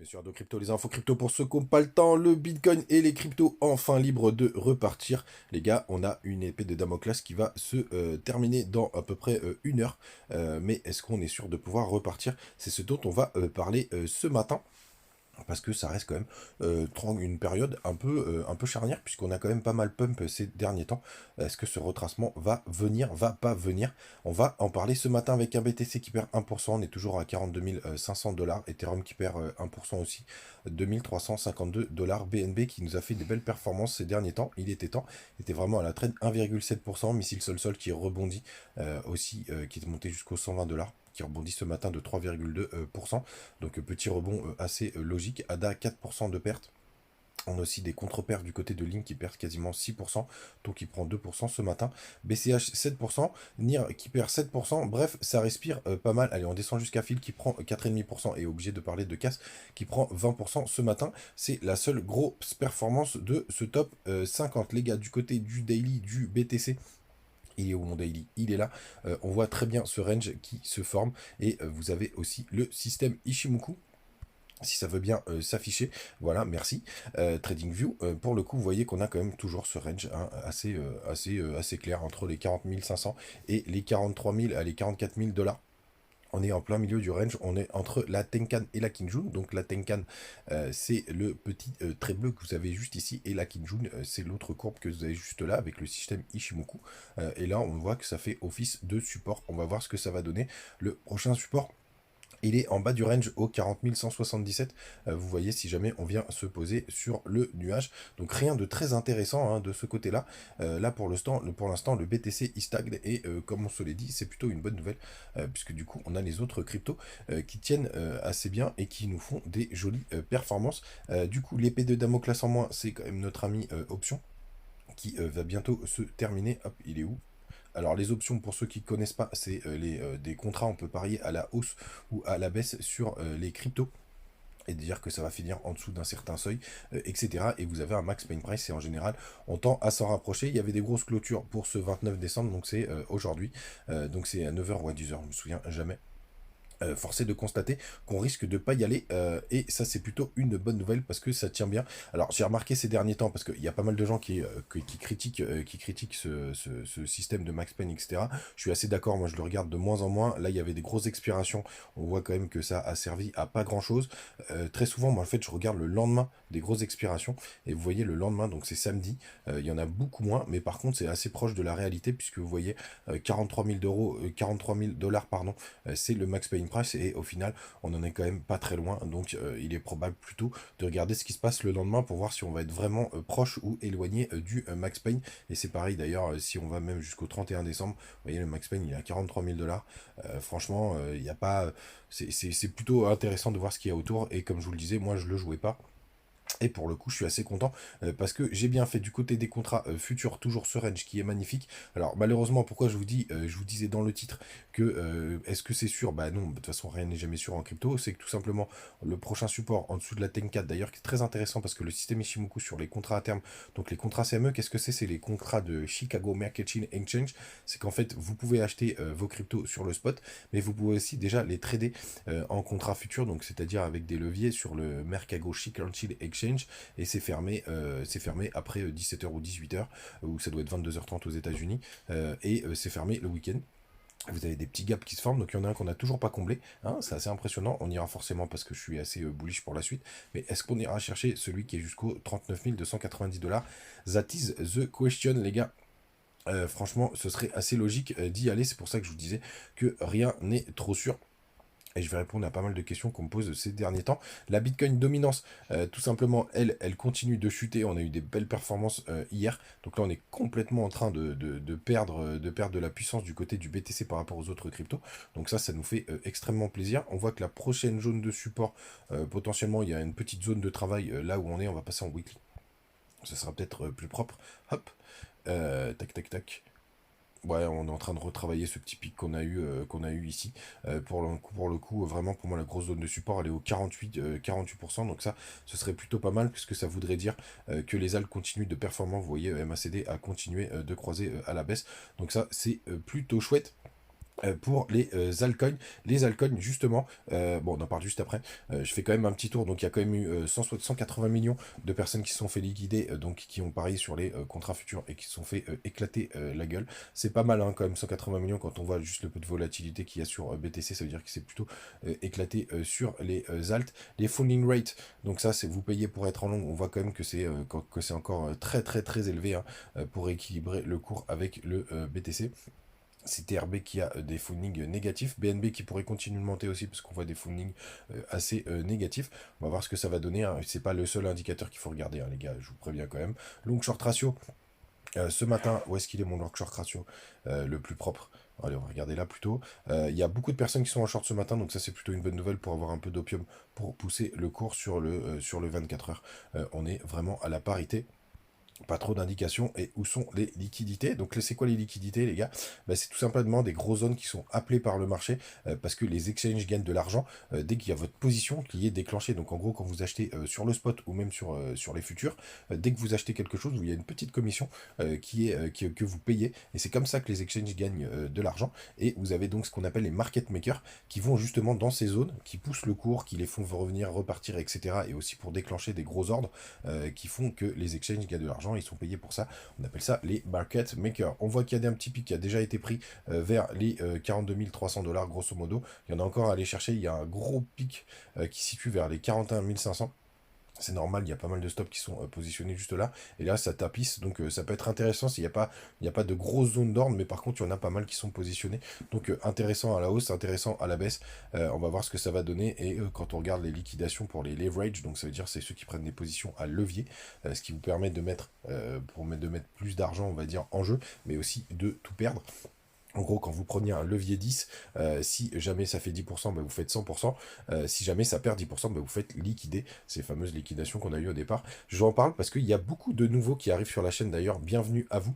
Sur Ado Crypto, les infos crypto pour ceux qui n'ont pas le temps, le Bitcoin et les cryptos enfin libres de repartir. Les gars, on a une épée de Damoclès qui va se terminer dans à peu près 1 heure. Mais est-ce qu'on est sûr de pouvoir repartir? C'est ce dont on va parler ce matin. Parce que ça reste quand même une période un peu charnière, puisqu'on a quand même pas mal pump ces derniers temps. Est-ce que ce retracement va venir, va pas venir? On va en parler ce matin avec un BTC qui perd 1%, on est toujours à 42 500 dollars, Ethereum qui perd 1% aussi, 2352 dollars, BNB qui nous a fait des belles performances ces derniers temps, il était temps, il était vraiment à la traîne 1,7%, Missile Sol qui rebondit aussi, qui est monté jusqu'aux 120 dollars, qui rebondit ce matin de 3,2%. Donc petit rebond assez logique. ADA 4% de perte. On a aussi des contre-pertes du côté de Link qui perd quasiment 6%, donc qui prend 2% ce matin. BCH 7%, NIR qui perd 7%. Bref, ça respire pas mal. Allez, on descend jusqu'à Phil qui prend 4,5% et obligé de parler de Casse qui prend 20% ce matin. C'est la seule grosse performance de ce top 50. Les gars, du côté du daily du BTC, il est où mon daily? Il est là. On voit très bien ce range qui se forme. Et vous avez aussi le système Ishimoku. Si ça veut bien s'afficher, voilà, merci. TradingView, pour le coup, vous voyez qu'on a quand même toujours ce range hein, assez clair entre les 40 500 et les 43 000, les 44 000 dollars. On est en plein milieu du range, on est entre la Tenkan et la Kinjun. Donc la Tenkan, c'est le petit trait bleu que vous avez juste ici, et la Kinjun, c'est l'autre courbe que vous avez juste là avec le système Ishimoku. Et là, on voit que ça fait office de support. On va voir ce que ça va donner. Le prochain support, il est en bas du range au 40 177. Vous voyez si jamais on vient se poser sur le nuage. Donc rien de très intéressant hein, de ce côté-là. Là pour l'instant, le BTC il stagne et comme on se l'est dit, c'est plutôt une bonne nouvelle puisque du coup on a les autres cryptos qui tiennent assez bien et qui nous font des jolies performances. Du coup l'épée de Damoclès en moins, c'est quand même notre ami Option qui va bientôt se terminer. Hop, il est où? Alors les options, pour ceux qui ne connaissent pas, c'est des contrats, on peut parier à la hausse ou à la baisse sur les cryptos et dire que ça va finir en dessous d'un certain seuil, etc. Et vous avez un max pain price et en général, on tend à s'en rapprocher. Il y avait des grosses clôtures pour ce 29 décembre, donc c'est aujourd'hui. Donc c'est à 9 heures ou à 10 heures, je me souviens jamais. Forcé de constater qu'on risque de pas y aller et ça c'est plutôt une bonne nouvelle parce que ça tient bien. Alors j'ai remarqué ces derniers temps parce qu'il y a pas mal de gens qui critiquent ce système de Max Payne, etc. Je suis assez d'accord, moi je le regarde de moins en moins. Là il y avait des grosses expirations, on voit quand même que ça a servi à pas grand chose. Très souvent moi en fait je regarde le lendemain des grosses expirations et vous voyez le lendemain, donc c'est samedi, il y en a beaucoup moins, mais par contre c'est assez proche de la réalité puisque vous voyez 43 000 euros, 43 000 dollars pardon, c'est le Max Payne price et au final on en est quand même pas très loin, donc il est probable plutôt de regarder ce qui se passe le lendemain pour voir si on va être vraiment proche ou éloigné du Max Payne. Et c'est pareil d'ailleurs si on va même jusqu'au 31 décembre, vous voyez le Max Payne il est à 43 000 dollars. Franchement il n'y a pas, c'est plutôt intéressant de voir ce qu'il y a autour et comme je vous le disais, moi je le jouais pas. Et pour le coup, je suis assez content parce que j'ai bien fait du côté des contrats futurs, toujours ce range qui est magnifique. Alors malheureusement, pourquoi je vous disais dans le titre que est-ce que c'est sûr? Bah non, de toute façon rien n'est jamais sûr en crypto. C'est que tout simplement le prochain support en dessous de la Tenkan, d'ailleurs, qui est très intéressant parce que le système Ishimoku sur les contrats à terme, donc les contrats CME, qu'est-ce que c'est? C'est les contrats de Chicago Mercantile Exchange. C'est qu'en fait, vous pouvez acheter vos cryptos sur le spot, mais vous pouvez aussi déjà les trader en contrat futur, donc c'est-à-dire avec des leviers sur le Mercado Mercantile Exchange, et c'est fermé après 17 h ou 18 h, ou ça doit être 22 h 30 aux États-Unis, et c'est fermé le week-end. Vous avez des petits gaps qui se forment, donc il y en a un qu'on n'a toujours pas comblé, hein, c'est assez impressionnant, on ira forcément parce que je suis assez bullish pour la suite, mais est-ce qu'on ira chercher celui qui est jusqu'au 39 290 dollars? That is the question, les gars. Franchement, ce serait assez logique d'y aller, c'est pour ça que je vous disais que rien n'est trop sûr. Et je vais répondre à pas mal de questions qu'on me pose ces derniers temps. La Bitcoin dominance, tout simplement, elle continue de chuter. On a eu des belles performances hier. Donc là, on est complètement en train de perdre de la puissance du côté du BTC par rapport aux autres cryptos. Donc ça nous fait extrêmement plaisir. On voit que la prochaine zone de support, potentiellement, il y a une petite zone de travail là où on est. On va passer en weekly. Ce sera peut-être plus propre. Hop. Tac, tac, tac. Ouais, on est en train de retravailler ce petit pic qu'on a eu ici. Pour le coup, vraiment, pour moi, la grosse zone de support, elle est au 48%. Donc ça, ce serait plutôt pas mal, puisque ça voudrait dire que les ALG continuent de performance. Vous voyez, MACD a continué de croiser à la baisse. Donc ça, c'est plutôt chouette. Pour les altcoins. Les altcoins, justement, bon, on en parle juste après. Je fais quand même un petit tour. Donc, il y a quand même eu 180 millions de personnes qui se sont fait liquider, donc qui ont parié sur les contrats futurs et qui se sont fait éclater la gueule. C'est pas mal, hein, quand même, 180 millions quand on voit juste le peu de volatilité qu'il y a sur BTC. Ça veut dire que c'est plutôt éclaté sur les alts. Les funding rates, donc ça, c'est vous payez pour être en long. On voit quand même que c'est encore très, très, très élevé, hein, pour équilibrer le cours avec le BTC. C'est TRB qui a des fundings négatifs, BNB qui pourrait continuer de monter aussi parce qu'on voit des fundings assez négatifs. On va voir ce que ça va donner, hein. C'est pas le seul indicateur qu'il faut regarder, hein, les gars, je vous préviens quand même. Long short ratio, ce matin, où est-ce qu'il est mon long short ratio le plus propre? Allez, on va regarder là plutôt. Il y a beaucoup de personnes qui sont en short ce matin, donc ça c'est plutôt une bonne nouvelle pour avoir un peu d'opium pour pousser le cours sur le 24 heures. On est vraiment à la parité. Pas trop d'indications. Et où sont les liquidités? Donc c'est quoi les liquidités, les gars? Bah, c'est tout simplement des grosses zones qui sont appelées par le marché parce que les exchanges gagnent de l'argent dès qu'il y a votre position qui est déclenchée. Donc en gros, quand vous achetez sur le spot ou même sur les futurs, dès que vous achetez quelque chose, il y a une petite commission que vous payez. Et c'est comme ça que les exchanges gagnent de l'argent. Et vous avez donc ce qu'on appelle les market makers qui vont justement dans ces zones, qui poussent le cours, qui les font revenir, repartir, etc. Et aussi pour déclencher des gros ordres qui font que les exchanges gagnent de l'argent. Ils sont payés pour ça. On appelle ça les market makers. On voit qu'il y a un petit pic qui a déjà été pris vers les 42 300 dollars grosso modo. Il y en a encore à aller chercher. Il y a un gros pic qui se situe vers les 41 500. C'est normal, il y a pas mal de stops qui sont positionnés juste là. Et là, ça tapisse. Donc, ça peut être intéressant s'il n'y a pas de grosses zones d'ordre. Mais par contre, il y en a pas mal qui sont positionnés. Donc, intéressant à la hausse, intéressant à la baisse. On va voir ce que ça va donner. Et quand on regarde les liquidations pour les leverage, donc ça veut dire c'est ceux qui prennent des positions à levier. Ce qui vous permet de mettre, de mettre plus d'argent, on va dire, en jeu. Mais aussi de tout perdre. En gros, quand vous preniez un levier 10, si jamais ça fait 10%, bah, vous faites 100%. Si jamais ça perd 10%, bah, vous faites liquider ces fameuses liquidations qu'on a eues au départ. Je vous en parle parce qu'il y a beaucoup de nouveaux qui arrivent sur la chaîne d'ailleurs. Bienvenue à vous.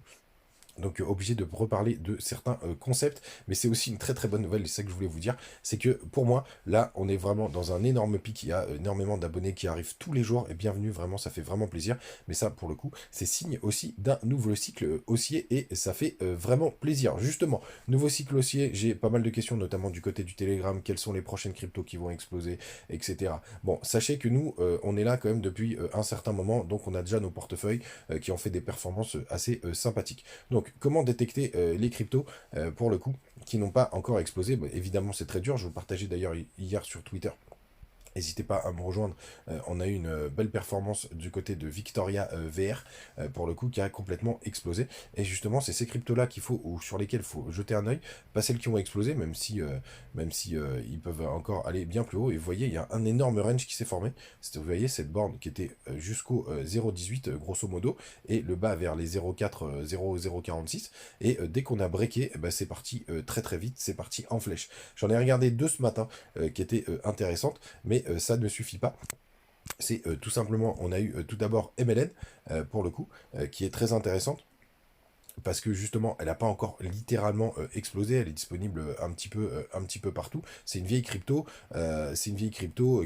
Donc obligé de reparler de certains concepts, mais c'est aussi une très très bonne nouvelle, et c'est ça que je voulais vous dire, c'est que pour moi, là, on est vraiment dans un énorme pic, il y a énormément d'abonnés qui arrivent tous les jours, et bienvenue, vraiment, ça fait vraiment plaisir, mais ça, pour le coup, c'est signe aussi d'un nouveau cycle haussier, et ça fait vraiment plaisir. Justement, nouveau cycle haussier, j'ai pas mal de questions, notamment du côté du Telegram, quelles sont les prochaines cryptos qui vont exploser, etc. Bon, sachez que nous, on est là quand même depuis un certain moment, donc on a déjà nos portefeuilles qui ont fait des performances assez sympathiques. Donc, comment détecter les cryptos, pour le coup, qui n'ont pas encore explosé? Bah, évidemment, c'est très dur. Je vous partageais d'ailleurs hier sur Twitter. N'hésitez pas à me rejoindre. On a eu une belle performance du côté de Victoria VR, pour le coup, qui a complètement explosé. Et justement, c'est ces cryptos-là ou sur lesquels il faut jeter un œil, pas celles qui ont explosé, même si ils peuvent encore aller bien plus haut. Et vous voyez, il y a un énorme range qui s'est formé. Vous voyez, cette borne qui était jusqu'au 0,18 grosso modo, et le bas vers les 0,4, 0,046. Et dès qu'on a breaké, bah, c'est parti très très vite, c'est parti en flèche. J'en ai regardé deux ce matin qui étaient intéressantes, mais ça ne suffit pas. C'est tout simplement, on a eu tout d'abord MLN, pour le coup, qui est très intéressante parce que justement, elle n'a pas encore littéralement explosé, elle est disponible un petit peu partout. C'est une vieille crypto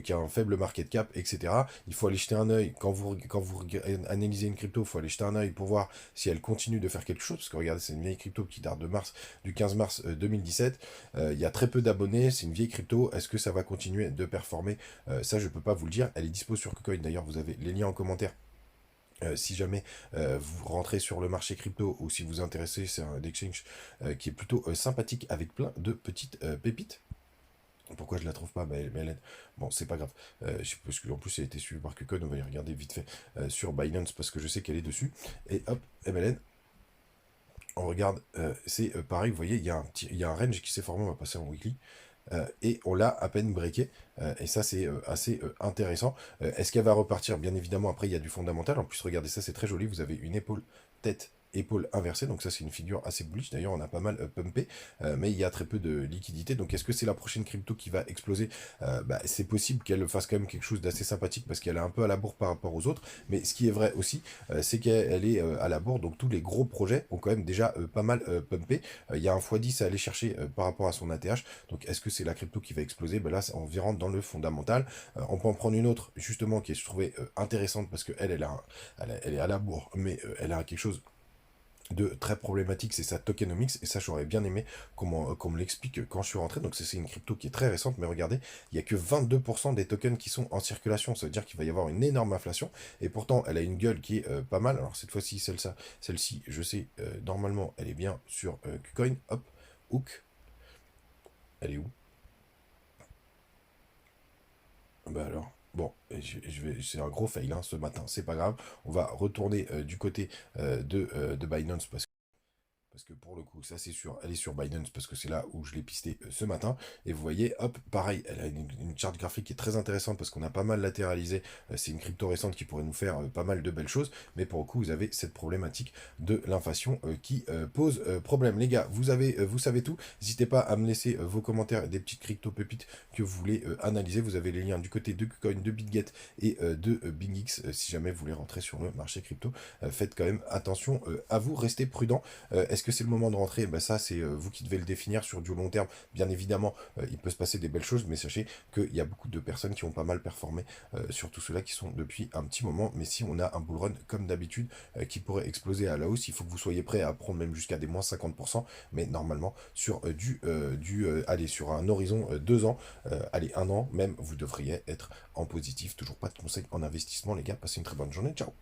qui a un faible market cap, etc. Il faut aller jeter un œil, quand vous analysez une crypto, il faut aller jeter un œil pour voir si elle continue de faire quelque chose, parce que regardez, c'est une vieille crypto qui date du 15 mars 2017, il y a très peu d'abonnés, c'est une vieille crypto, est-ce que ça va continuer de performer? Ça, je peux pas vous le dire, elle est dispo sur KuCoin, d'ailleurs, vous avez les liens en commentaire. Si jamais vous rentrez sur le marché crypto ou si vous vous intéressez, c'est un exchange qui est plutôt sympathique avec plein de petites pépites. Pourquoi je la trouve pas, Mylène? Bon, c'est pas grave. Parce qu'en plus, elle a été suivie par KuCoin, on va y regarder vite fait sur Binance parce que je sais qu'elle est dessus. Et hop, MLN, on regarde, c'est pareil, vous voyez, il y a un range qui s'est formé, on va passer en weekly. Et on l'a à peine breaké, et ça c'est assez intéressant. Est-ce qu'elle va repartir? Bien évidemment, après il y a du fondamental. En plus, regardez ça, c'est très joli, vous avez une épaule, tête, épaule inversée, donc ça c'est une figure assez bullish. D'ailleurs, on a pas mal pumpé, mais il y a très peu de liquidité. Donc est-ce que c'est la prochaine crypto qui va exploser? Bah, c'est possible qu'elle fasse quand même quelque chose d'assez sympathique parce qu'elle est un peu à la bourre par rapport aux autres, mais ce qui est vrai aussi, c'est qu'elle est à la bourre, donc tous les gros projets ont quand même déjà pas mal pumpé. Il y a un x10 à aller chercher par rapport à son ATH. Donc, est-ce que c'est la crypto qui va exploser? Ben là, on rentre dans le fondamental. On peut en prendre une autre, justement, qui est, je trouvais, intéressante parce qu'elle elle est à la bourre, mais elle a quelque chose de très problématique, c'est sa tokenomics, et ça j'aurais bien aimé qu'on me l'explique quand je suis rentré. Donc c'est une crypto qui est très récente, mais regardez, il n'y a que 22% des tokens qui sont en circulation, ça veut dire qu'il va y avoir une énorme inflation, et pourtant elle a une gueule qui est pas mal. Alors cette fois-ci, celle-ci, je sais, normalement elle est bien sur KuCoin, hop, hook, elle est où? Bah alors, bon, c'est un gros fail hein, ce matin, c'est pas grave, on va retourner du côté de Binance, parce que pour le coup, ça c'est sûr, elle est sur Binance parce que c'est là où je l'ai pisté ce matin. Et vous voyez, hop, pareil, elle a une charte graphique qui est très intéressante parce qu'on a pas mal latéralisé. C'est une crypto récente qui pourrait nous faire pas mal de belles choses. Mais pour le coup, vous avez cette problématique de l'inflation qui pose problème. Les gars, vous savez tout. N'hésitez pas à me laisser vos commentaires et des petites crypto pépites que vous voulez analyser. Vous avez les liens du côté de KuCoin, de BitGet et de BingX si jamais vous voulez rentrer sur le marché crypto. Faites quand même attention à vous, restez prudent. Est-ce que c'est le moment de rentrer? Ben ça, c'est vous qui devez le définir sur du long terme. Bien évidemment, il peut se passer des belles choses, mais sachez qu'il y a beaucoup de personnes qui ont pas mal performé, surtout ceux-là qui sont depuis un petit moment. Mais si on a un bull run, comme d'habitude, qui pourrait exploser à la hausse, il faut que vous soyez prêt à prendre même jusqu'à des moins 50%. Mais normalement, sur allez, sur un horizon 2 ans, allez, 1 an même, vous devriez être en positif. Toujours pas de conseils en investissement, les gars. Passez une très bonne journée. Ciao!